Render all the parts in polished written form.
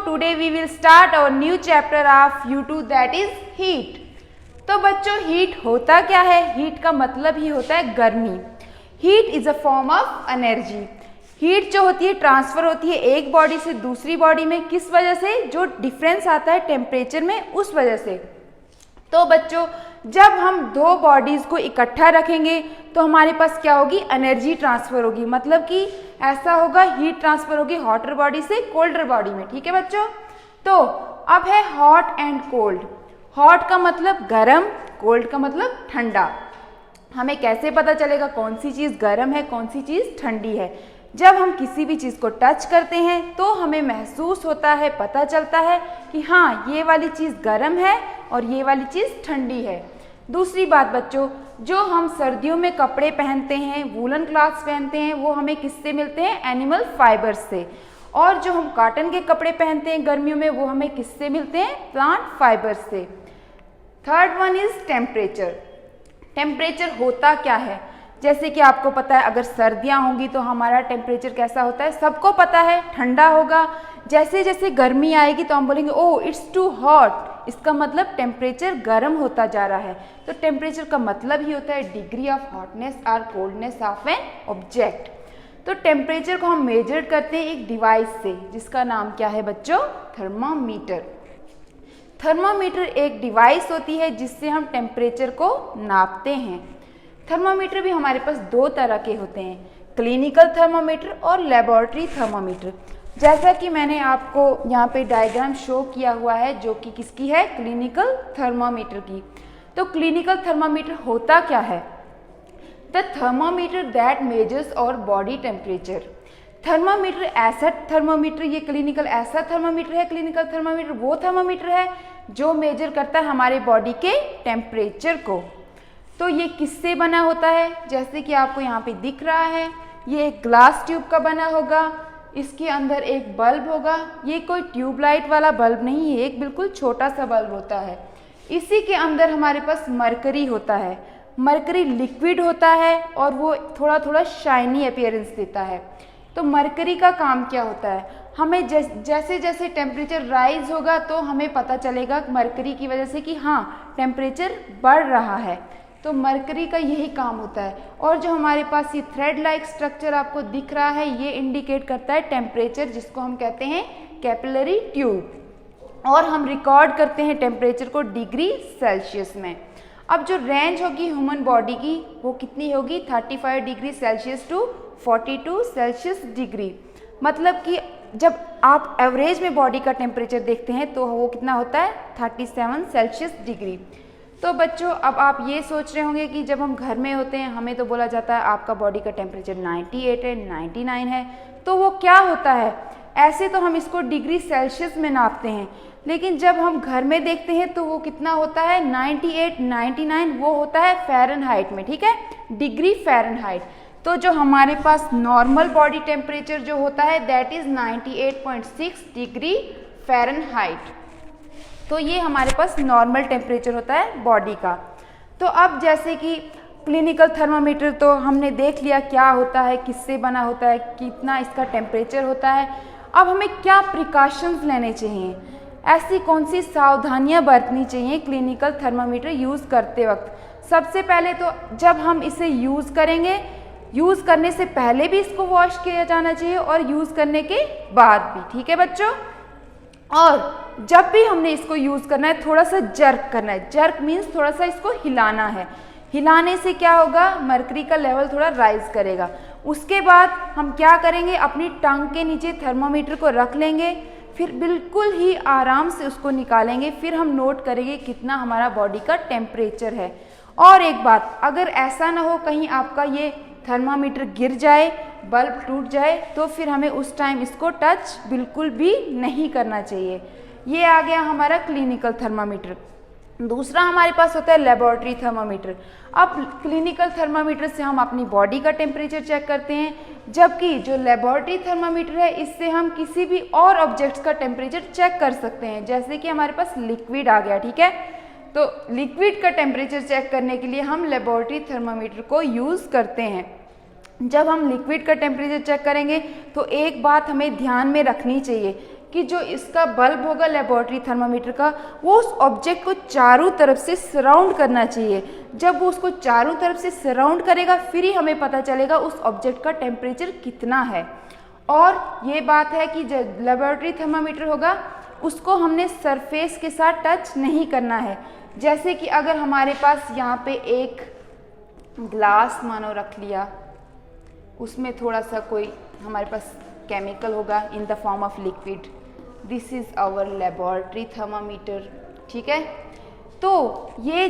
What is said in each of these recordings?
today we will start our new chapter of U2 that is heat. तो बच्चों heat होता क्या है? हीट का मतलब ही होता है गर्मी. Heat is a form of energy. Heat जो होती है ट्रांसफर होती है एक बॉडी से दूसरी बॉडी में. किस वजह से? जो डिफरेंस आता है टेम्परेचर में उस वजह से. तो बच्चों जब हम दो बॉडीज को इकट्ठा रखेंगे तो हमारे पास क्या होगी? एनर्जी ट्रांसफर होगी. मतलब कि ऐसा होगा हीट ट्रांसफर होगी हॉटर बॉडी से कोल्डर बॉडी में. ठीक है बच्चों. तो अब है हॉट एंड कोल्ड. हॉट का मतलब गर्म, कोल्ड का मतलब ठंडा. हमें कैसे पता चलेगा कौन सी चीज़ गर्म है कौन सी चीज़ ठंडी है? जब हम किसी भी चीज़ को टच करते हैं तो हमें महसूस होता है, पता चलता है कि हाँ ये वाली चीज़ गर्म है और ये वाली चीज़ ठंडी है. दूसरी बात बच्चों, जो हम सर्दियों में कपड़े पहनते हैं, वूलन क्लॉथ्स पहनते हैं, वो हमें किससे मिलते हैं? एनिमल फाइबर्स से. और जो हम कॉटन के कपड़े पहनते हैं गर्मियों में वो हमें किससे मिलते हैं? प्लांट फाइबर्स से. Third one is temperature. Temperature होता क्या है? जैसे कि आपको पता है अगर सर्दियां होंगी तो हमारा टेम्परेचर कैसा होता है? सबको पता है ठंडा होगा. जैसे जैसे गर्मी आएगी तो हम बोलेंगे ओह इट्स टू हॉट. इसका मतलब टेम्परेचर गर्म होता जा रहा है. तो टेम्परेचर का मतलब ही होता है डिग्री ऑफ हॉटनेस और कोल्डनेस ऑफ एन ऑब्जेक्ट. तो टेम्परेचर को हम मेजर करते हैं एक डिवाइस से जिसका नाम क्या है बच्चों? थर्मामीटर. थर्मामीटर एक डिवाइस होती है जिससे हम टेम्परेचर को नापते हैं. थर्मामीटर भी हमारे पास दो तरह के होते हैं, क्लिनिकल थर्मामीटर और लेबोरेटरी थर्मामीटर. जैसा कि मैंने आपको यहाँ पे डायग्राम शो किया हुआ है जो कि किसकी है? क्लिनिकल थर्मामीटर की. तो क्लिनिकल थर्मामीटर होता क्या है? द थर्मामीटर दैट मेजर्स और बॉडी टेम्परेचर. थर्मामीटर ऐसा थर्मामीटर, ये क्लिनिकल ऐसा थर्मामीटर है. क्लिनिकल थर्मामीटर वो थर्मामीटर है जो मेजर करता है हमारे बॉडी के टेम्परेचर को. तो ये किससे बना होता है? जैसे कि आपको यहाँ पे दिख रहा है, ये एक ग्लास ट्यूब का बना होगा. इसके अंदर एक बल्ब होगा. ये कोई ट्यूबलाइट वाला बल्ब नहीं है, एक बिल्कुल छोटा सा बल्ब होता है. इसी के अंदर हमारे पास मरकरी होता है. मरकरी लिक्विड होता है और वो थोड़ा थोड़ा शाइनी अपीयरेंस देता है. तो मरकरी का काम क्या होता है? हमें जैसे जैसे टेम्परेचर राइज होगा तो हमें पता चलेगा मरकरी की वजह से कि हाँ टेम्परेचर बढ़ रहा है. तो मरकरी का यही काम होता है. और जो हमारे पास ये थ्रेड लाइक स्ट्रक्चर आपको दिख रहा है ये इंडिकेट करता है टेम्परेचर, जिसको हम कहते हैं कैपिलरी ट्यूब. और हम रिकॉर्ड करते हैं टेम्परेचर को डिग्री सेल्सियस में. अब जो रेंज होगी ह्यूमन बॉडी की वो कितनी होगी? 35 degree Celsius to 42 Celsius degree. मतलब कि जब आप एवरेज में बॉडी का टेम्परेचर देखते हैं तो वो कितना होता है? 37 सेल्सियस डिग्री. तो बच्चों अब आप ये सोच रहे होंगे कि जब हम घर में होते हैं हमें तो बोला जाता है आपका बॉडी का टेम्परेचर 98 है, 99 है. तो वो क्या होता है? ऐसे तो हम इसको डिग्री सेल्सियस में नापते हैं, लेकिन जब हम घर में देखते हैं तो वो कितना होता है? 98, 99 वो होता है फ़ारेनहाइट में. ठीक है, डिग्री फ़ारेनहाइट. तो जो हमारे पास नॉर्मल बॉडी टेम्परेचर जो होता है दैट इज़ 98.6 डिग्री फ़ारेनहाइट. तो ये हमारे पास नॉर्मल टेम्परेचर होता है बॉडी का. तो अब जैसे कि क्लिनिकल थर्मामीटर तो हमने देख लिया क्या होता है, किससे बना होता है, कितना इसका टेम्परेचर होता है. अब हमें क्या प्रिकॉशंस लेने चाहिए? ऐसी कौन सी सावधानियां बरतनी चाहिए क्लिनिकल थर्मामीटर यूज़ करते वक्त? सबसे पहले तो जब हम इसे यूज़ करेंगे, यूज़ करने से पहले भी इसको वॉश किया जाना चाहिए और यूज़ करने के बाद भी. ठीक है बच्चों. और जब भी हमने इसको यूज़ करना है थोड़ा सा जर्क करना है. जर्क मीन्स थोड़ा सा इसको हिलाना है. हिलाने से क्या होगा? मरकरी का लेवल थोड़ा राइज करेगा. उसके बाद हम क्या करेंगे? अपनी टांग के नीचे थर्मामीटर को रख लेंगे, फिर बिल्कुल ही आराम से उसको निकालेंगे. फिर हम नोट करेंगे कितना हमारा बॉडी का टेम्परेचर है. और एक बात, अगर ऐसा ना हो कहीं आपका ये थर्मामीटर गिर जाए, बल्ब टूट जाए, तो फिर हमें उस टाइम इसको टच बिल्कुल भी नहीं करना चाहिए. ये आ गया हमारा क्लिनिकल थर्मामीटर. दूसरा हमारे पास होता है लेबोरेटरी थर्मामीटर. अब क्लिनिकल थर्मामीटर से हम अपनी बॉडी का टेम्परेचर चेक करते हैं, जबकि जो लेबोरेटरी थर्मामीटर है इससे हम किसी भी और ऑब्जेक्ट्स का टेम्परेचर चेक कर सकते हैं. जैसे कि हमारे पास लिक्विड आ गया. ठीक है, तो लिक्विड का टेम्परेचर चेक करने के लिए हम लेबोरेटरी थर्मामीटर को यूज़ करते हैं. जब हम लिक्विड का टेम्परेचर चेक करेंगे तो एक बात हमें ध्यान में रखनी चाहिए कि जो इसका बल्ब होगा लेबोरेटरी थर्मामीटर का, वो उस ऑब्जेक्ट को चारों तरफ से सराउंड करना चाहिए। जब वो उसको चारों तरफ से सराउंड करेगा फिर ही हमें पता चलेगा उस ऑब्जेक्ट का टेम्परेचर कितना है। और ये बात है कि जो लेबोरेटरी थर्मामीटर होगा उसको हमने सरफेस के साथ टच नहीं करना है। जैसे कि अगर हमारे पास यहाँ पे एक ग्लास मानो रख लिया, उसमें थोड़ा सा कोई हमारे पास केमिकल होगा in the form of liquid, this is our laboratory thermometer, ठीक है। तो ये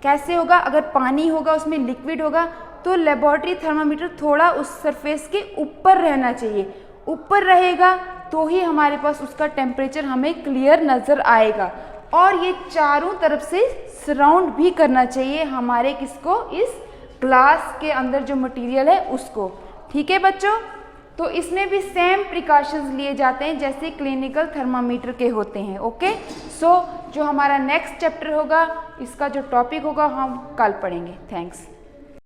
कैसे होगा, अगर पानी होगा उसमें लिक्विड होगा तो लेबोरेटरी थर्मामीटर थोड़ा उस सरफेस के ऊपर रहना चाहिए, ऊपर रहेगा तो ही हमारे पास उसका टेम्परेचर हमें क्लियर नज़र आएगा। और ये चारों तरफ से सराउंड भी करना चाहिए हमारे किसको, इस ग्लास के अंदर जो मटेरियल है उसको, ठीक है बच्चों। तो इसमें भी सेम प्रिकॉशंस लिए जाते हैं जैसे क्लिनिकल थर्मामीटर के होते हैं। ओके, सो जो हमारा नेक्स्ट चैप्टर होगा इसका जो टॉपिक होगा हम कल पढ़ेंगे। थैंक्स।